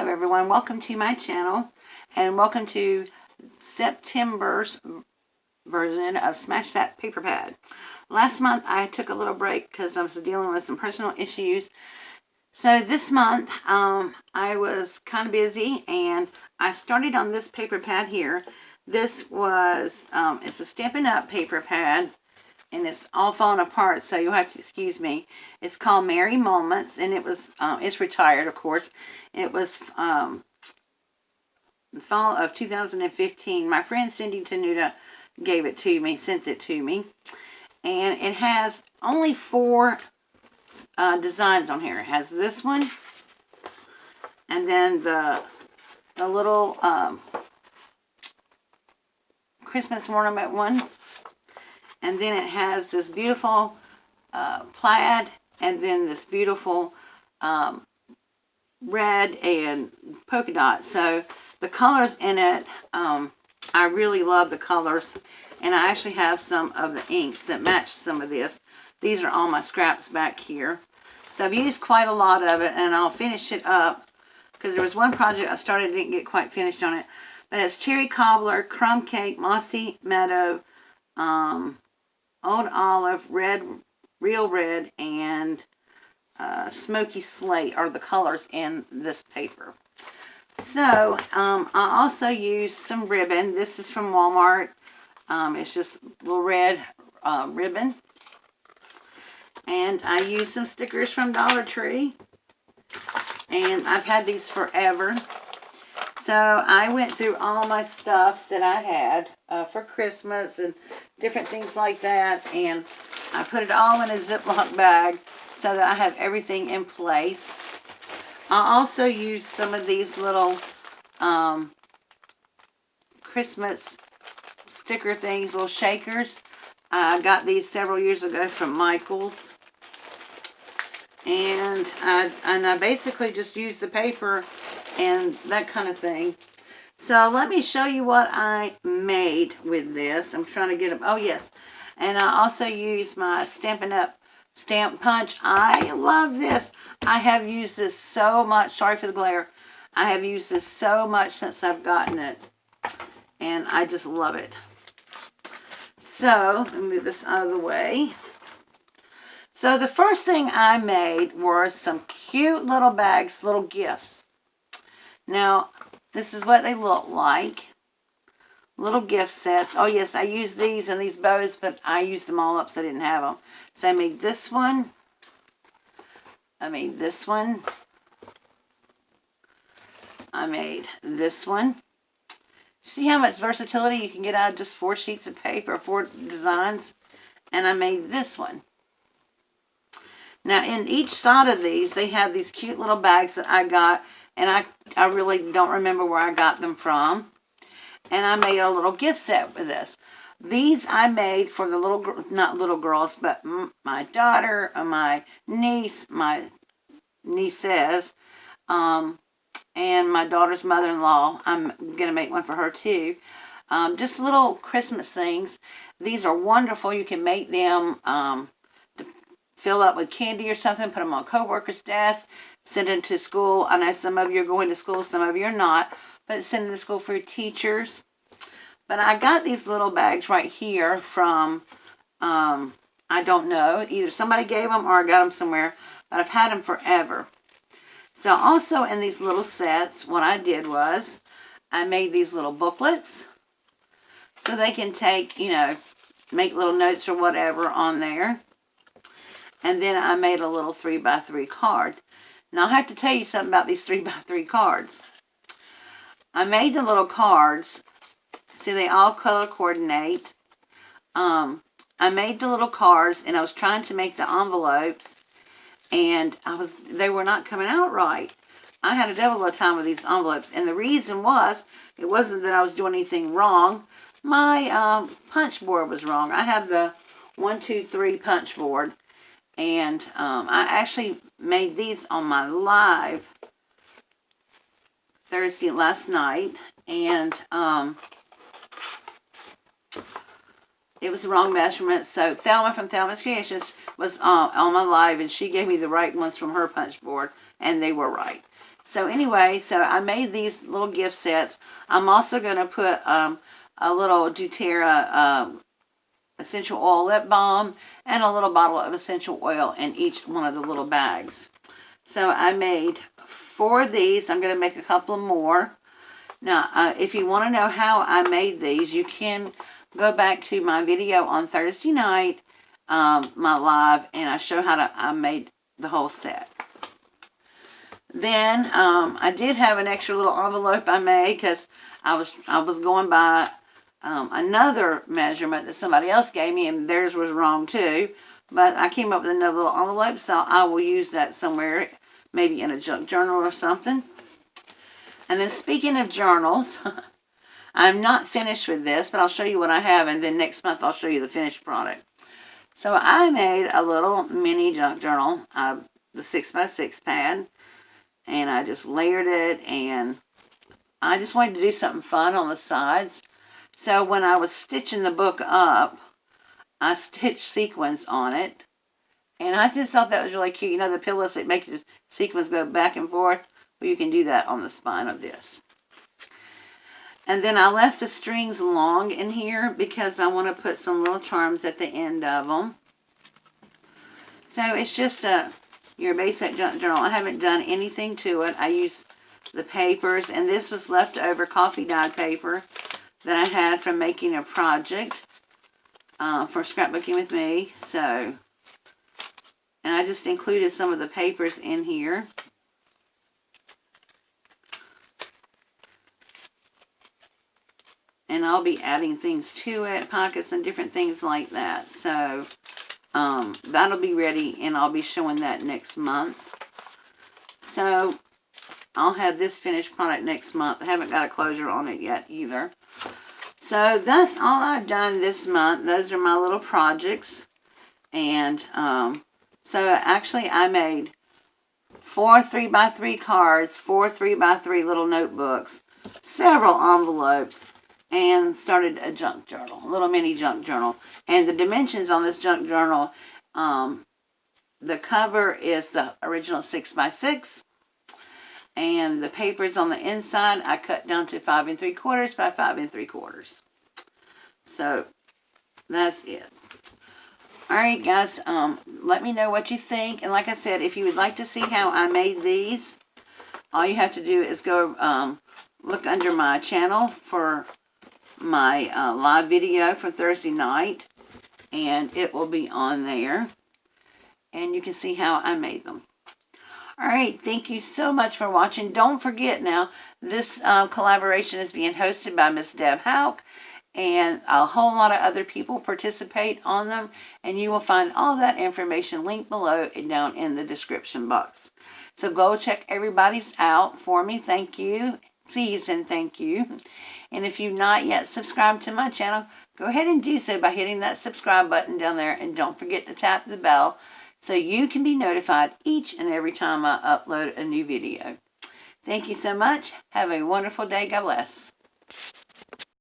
Hello everyone, welcome to my channel and welcome to September's version of Smash That Paper Pad. Last month I took a little break because I was dealing with some personal issues. So this month I was kind of busy and I started on this paper pad here. This was, it's a Stampin' Up! Paper pad. And it's all falling apart, so you'll have to excuse me. It's called Merry Moments, and it was, it's retired, of course. It was the fall of 2015. My friend Cindy Tenuta gave it to me, sent it to me. And it has only 4 designs on here. It has this one, and then the little Christmas ornament one. And then it has this beautiful plaid, and then this beautiful red and polka dot. So the colors in it, I really love the colors. And I actually have some of the inks that match some of this. These are all my scraps back here. So I've used quite a lot of it, and I'll finish it up. Because there was one project I started, didn't get quite finished on it. But it's Cherry Cobbler, Crumb Cake, Mossy Meadow, Old Olive, Red, Real Red, and Smoky Slate are the colors in this paper. So, I also used some ribbon. This is from Walmart. It's just little red ribbon. And I used some stickers from Dollar Tree. And I've had these forever. So I went through all my stuff that I had for Christmas and different things like that, and I put it all in a Ziploc bag so that I have everything in place. I also used some of these little Christmas sticker things, little shakers. I got these several years ago from Michael's. And I basically just used the paper and that kind of thing. So let me show you what I made with this. I'm trying to get them. Oh, yes. And I also used my Stampin' Up! Stamp Punch. I love this. I have used this so much. Sorry for the glare. I have used this so much since I've gotten it. And I just love it. So, let me move this out of the way. So the first thing I made were some cute little bags, little gifts. Now, this is what they look like. Little gift sets. Oh yes, I used these and these bows, but I used them all up so I didn't have them. So I made this one. I made this one. I made this one. See how much versatility you can get out of just 4 sheets of paper, 4 designs? And I made this one. Now, in each side of these, they have these cute little bags that I got, and I really don't remember where I got them from. And I made a little gift set with this. These I made for the not little girls, but my daughter, my niece, my nieces, and my daughter's mother-in-law. I'm going to make one for her, too. Just little Christmas things. These are wonderful. You can make them fill up with candy or something, put them on co-workers' desks, send them to school. I know some of you are going to school, some of you are not, but send them to school for your teachers. But I got these little bags right here from, I don't know, either somebody gave them or I got them somewhere, but I've had them forever. So also in these little sets, what I did was I made these little booklets so they can take, you know, make little notes or whatever on there. And then I made a little 3x3 card. Now, I have to tell you something about these 3x3 cards. I made the little cards. See, they all color coordinate. I made the little cards, and I was trying to make the envelopes, and they were not coming out right. I had a devil of a time with these envelopes, and the reason was, it wasn't that I was doing anything wrong. My punch board was wrong. I have the 1, 2, 3 punch board. And I actually made these on my live Thursday last night. And it was the wrong measurement. So Thelma from Thelma's Creations was on my live. And she gave me the right ones from her punch board. And they were right. So anyway, so I made these little gift sets. I'm also going to put a little doTERRA essential oil lip balm and a little bottle of essential oil in each one of the little bags. So I made 4 of these. I'm going to make a couple more. Now, if you want to know how I made these, you can go back to my video on Thursday night, my live, and I show how I made the whole set. Then I did have an extra little envelope I made because I was going by another measurement that somebody else gave me, and theirs was wrong too. But I came up with another little envelope, so I will use that somewhere, maybe in a junk journal or something. And then speaking of journals, I'm not finished with this, but I'll show you what I have, and then next month I'll show you the finished product. So I made a little mini junk journal, the 6x6 pad, and I just layered it, and I just wanted to do something fun on the sides. So when I was stitching the book up, I stitched sequins on it, and I just thought that was really cute. You know the pillows that make the sequins go back and forth? Well, you can do that on the spine of this. And then I left the strings long in here because I want to put some little charms at the end of them. So it's just your basic junk journal. I haven't done anything to it. I used the papers, and this was leftover coffee dyed paper that I had from making a project for scrapbooking with me. So, and I just included some of the papers in here. And I'll be adding things to it, pockets and different things like that. So that'll be ready, and I'll be showing that next month. So I'll have this finished product next month. I haven't got a closure on it yet either. So that's all I've done this month. Those are my little projects. And so actually I made 4 3x3 cards, 4 3x3 little notebooks, several envelopes, and started a junk journal, a little mini junk journal. And the dimensions on this junk journal, the cover is the original 6x6, and the papers on the inside I cut down to 5 3/4 by 5 3/4. So that's it. Alright guys, let me know what you think. And like I said, if you would like to see how I made these, all you have to do is go look under my channel for my live video for Thursday night, and it will be on there, and you can see how I made them. Alright, thank you so much for watching. Don't forget now, this collaboration is being hosted by Miss Deb Houck, and a whole lot of other people participate on them, and you will find all that information linked below and down in the description box. So go check everybody's out for me. Thank you. Please and thank you. And if you've not yet subscribed to my channel, go ahead and do so by hitting that subscribe button down there, and don't forget to tap the bell so you can be notified each and every time I upload a new video. Thank you so much. Have a wonderful day. God bless.